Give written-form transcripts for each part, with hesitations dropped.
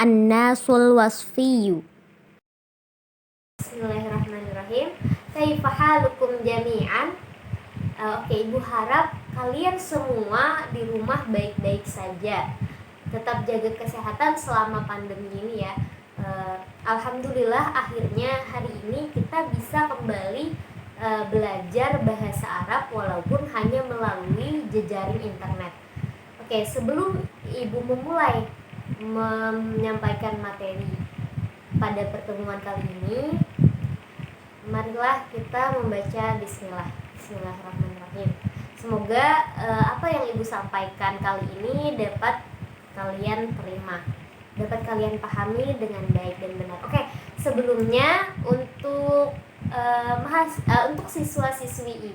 An-nasul wasfiyu. Bismillahirrahmanirrahim. Kaifa halukum jami'an? Oke, Ibu harap kalian semua di rumah baik-baik saja. Tetap jaga kesehatan selama pandemi ini ya. Alhamdulillah akhirnya hari ini kita bisa kembali belajar bahasa Arab walaupun hanya melalui jejaring internet. Oke, sebelum Ibu memulai menyampaikan materi pada pertemuan kali ini, marilah kita membaca Bismillahirrahmanirrahim. Semoga apa yang Ibu sampaikan kali ini dapat kalian terima, dapat kalian pahami dengan baik dan benar. Oke, sebelumnya untuk siswa-siswi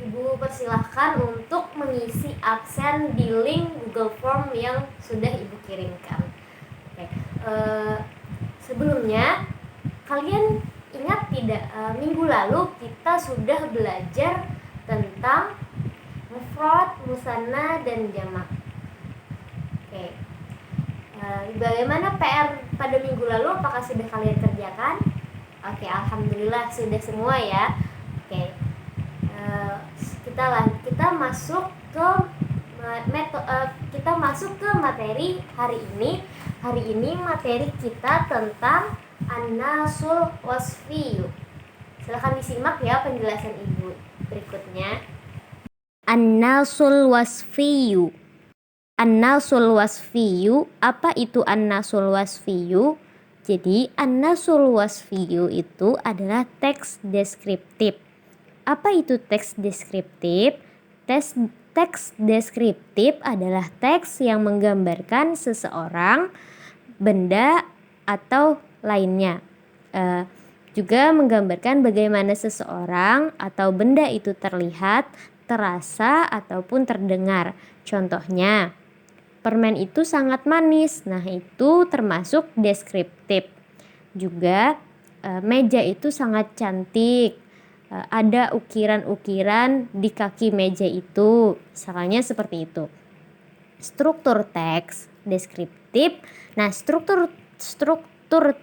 Ibu persilahkan untuk mengisi absen di link Google Form yang sudah Ibu kirimkan. Oke, sebelumnya kalian ingat tidak, minggu lalu kita sudah belajar tentang mufrad, musanna, dan jamak. Oke, bagaimana PR pada minggu lalu? Apakah sudah kalian kerjakan? Oke, alhamdulillah sudah semua ya. Oke, kita masuk ke materi hari ini. Hari ini materi kita tentang an-nasul wasfiyu. Silakan disimak ya penjelasan Ibu berikutnya. An-nasul wasfiyu. An-nasul wasfiyu, apa itu an-nasul wasfiyu? Jadi an-nasul wasfiyu itu adalah teks deskriptif. Apa itu teks deskriptif? Teks deskriptif adalah teks yang menggambarkan seseorang, benda, atau lainnya. Juga menggambarkan bagaimana seseorang atau benda itu terlihat, terasa, ataupun terdengar. Contohnya, permen itu sangat manis. Nah, itu termasuk deskriptif. Juga meja itu sangat cantik. Ada ukiran-ukiran di kaki meja itu. Misalnya seperti itu. Struktur teks deskriptif. Nah, struktur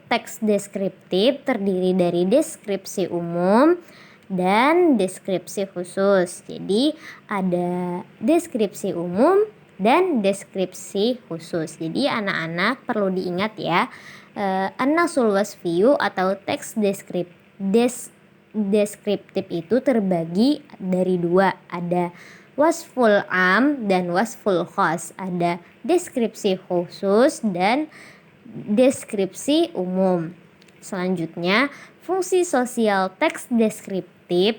teks deskriptif terdiri dari deskripsi umum dan deskripsi khusus. Jadi ada deskripsi umum dan deskripsi khusus. Jadi anak-anak perlu diingat ya, an-nasul wasfiyu atau teks deskriptif itu terbagi dari dua. Ada wasful am dan wasful khas. Ada deskripsi khusus dan deskripsi umum. Selanjutnya, fungsi sosial teks deskriptif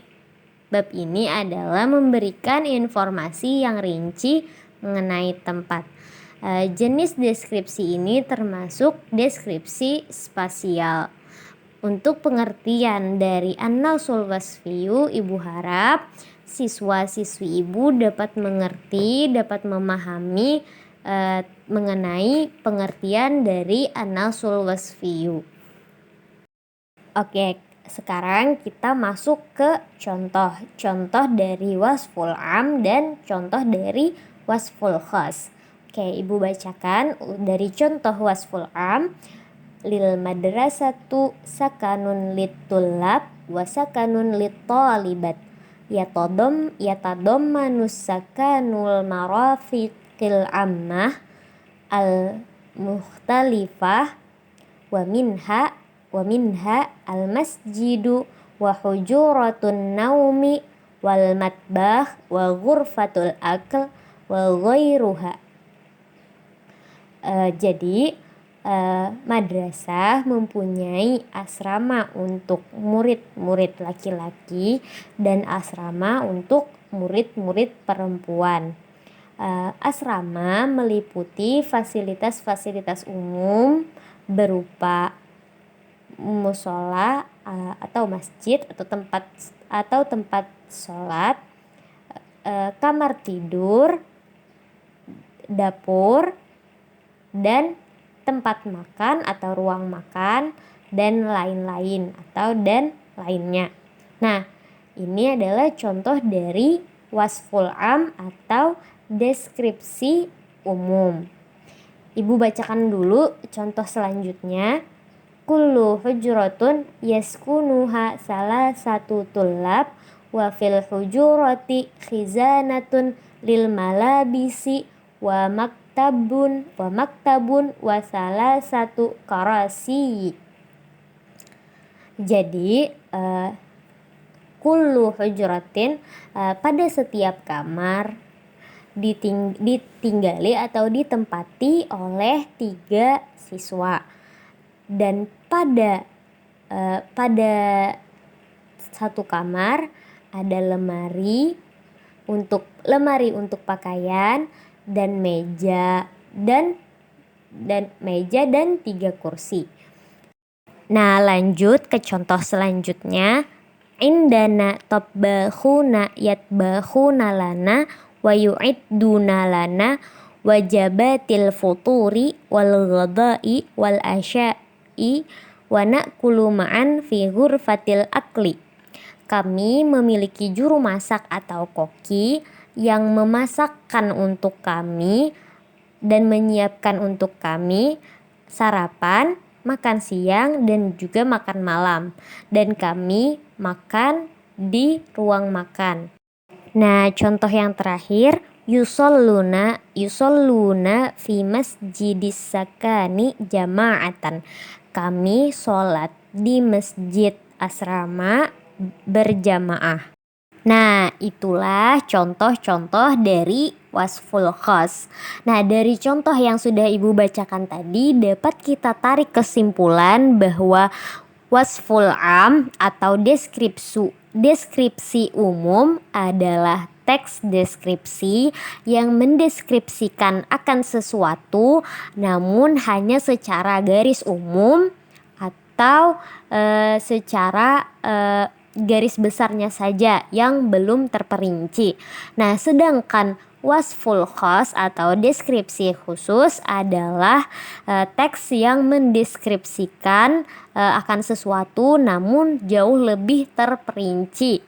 bab ini adalah memberikan informasi yang rinci mengenai tempat. Jenis deskripsi ini termasuk deskripsi spasial. Untuk pengertian dari an-nasul wasfiyu, Ibu harap siswa-siswi Ibu dapat mengerti, dapat memahami mengenai pengertian dari an-nasul wasfiyu. Oke, sekarang kita masuk ke contoh dari wasful am dan contoh dari wasful khas. Oke, Ibu bacakan dari contoh wasful am. Lil madrasatu sakanun lit-tullab wa sakanun lit-talibat yatadommanus sakanul marafiqil ammah al-mukhtalifah wa minha al-masjidu wa hujuratun naumi wal matbah wa ghurfatul akl wa ghairuha. Jadi madrasah mempunyai asrama untuk murid-murid laki-laki dan asrama untuk murid-murid perempuan. Asrama meliputi fasilitas-fasilitas umum berupa musola atau masjid atau tempat sholat, kamar tidur, dapur, dan tempat makan atau ruang makan dan lainnya. Nah, ini adalah contoh dari wasful am atau deskripsi umum. Ibu bacakan dulu contoh selanjutnya. Kullu hujratun yaskunuha salah satu tullab wa fil hujurati khizanatun lil malabisi wa maktabun wa salah satu karasi. Jadi kullu hujratin pada setiap kamar ditinggali atau ditempati oleh 3 siswa, dan pada satu kamar ada lemari untuk pakaian dan meja dan 3 kursi. Nah, lanjut ke contoh selanjutnya. Indana tabbahuna yatbahuna lana wa yu'idduna lana wajabatil futuri wal ghadai wal asya'i wa na'kulu ma'an fi ghurfatil akli. Kami memiliki juru masak atau koki yang memasakkan untuk kami dan menyiapkan untuk kami sarapan, makan siang, dan juga makan malam, dan kami makan di ruang makan. Nah, contoh yang terakhir, yusalluna fi masjidis sakani jama'atan. Kami sholat di masjid asrama berjamaah. Nah, itulah contoh-contoh dari wasful khas. Nah, dari contoh yang sudah Ibu bacakan tadi dapat kita tarik kesimpulan bahwa wasful am atau deskripsi umum adalah teks deskripsi yang mendeskripsikan akan sesuatu namun hanya secara garis umum atau secara garis besarnya saja yang belum terperinci. Nah, sedangkan wasful khas atau deskripsi khusus adalah teks yang mendeskripsikan akan sesuatu namun jauh lebih terperinci.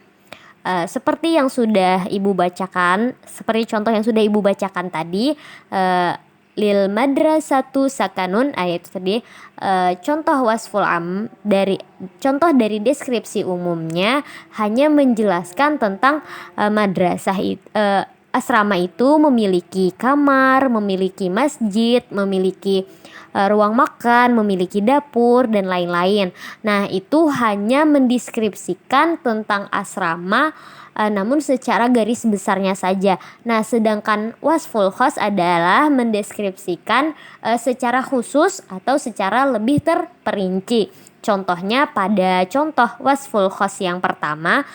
Seperti yang sudah Ibu bacakan, seperti contoh yang sudah Ibu bacakan tadi, lil madrasatu sakanun, itu tadi contoh wasful am contoh dari deskripsi umumnya hanya menjelaskan tentang madrasah asrama itu memiliki kamar, memiliki masjid, memiliki ruang makan, memiliki dapur, dan lain-lain. Nah, itu hanya mendeskripsikan tentang asrama namun secara garis besarnya saja. Nah, sedangkan wasful khas adalah mendeskripsikan secara khusus atau secara lebih terperinci. Contohnya pada contoh wasful khas yang pertama,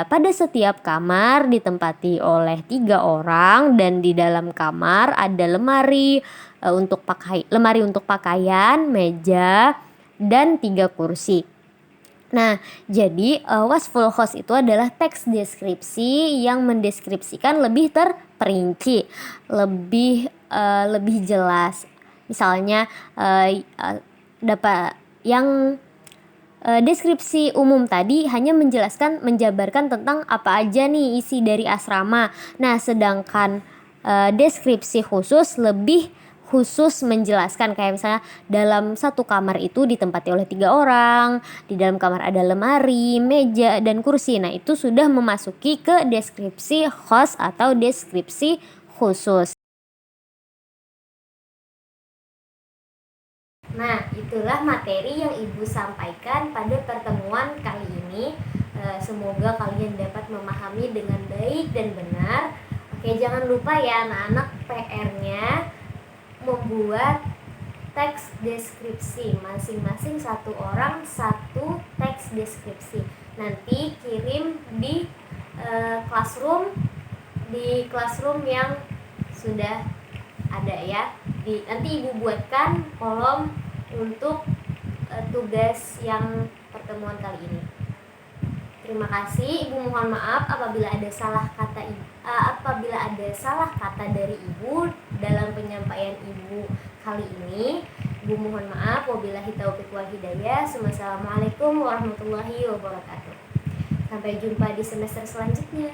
pada setiap kamar ditempati oleh 3 orang dan di dalam kamar ada lemari untuk pakaian, meja, dan 3 kursi. Nah, jadi wasful khas itu adalah teks deskripsi yang mendeskripsikan lebih terperinci, lebih jelas. Misalnya dapat yang deskripsi umum tadi hanya menjabarkan tentang apa aja nih isi dari asrama. Nah, sedangkan deskripsi khusus lebih khusus menjelaskan, kayak misalnya dalam satu kamar itu ditempati oleh 3 orang, di dalam kamar ada lemari, meja, dan kursi. Nah, itu sudah memasuki ke deskripsi khas atau deskripsi khusus. Nah, itulah materi yang Ibu sampaikan pada pertemuan kali ini. Semoga kalian dapat memahami dengan baik dan benar. Oke, jangan lupa ya anak-anak, PR-nya membuat teks deskripsi, masing-masing 1 orang 1 teks deskripsi. Nanti kirim di classroom yang sudah ada ya. Nanti Ibu buatkan kolom untuk tugas yang pertemuan kali ini. Terima kasih. Ibu mohon maaf apabila ada salah kata dari Ibu dalam penyampaian Ibu kali ini. Ibu mohon maaf. Wabillahi taufiq wal hidayah. Wassalamualaikum warahmatullahi wabarakatuh. Sampai jumpa di semester selanjutnya.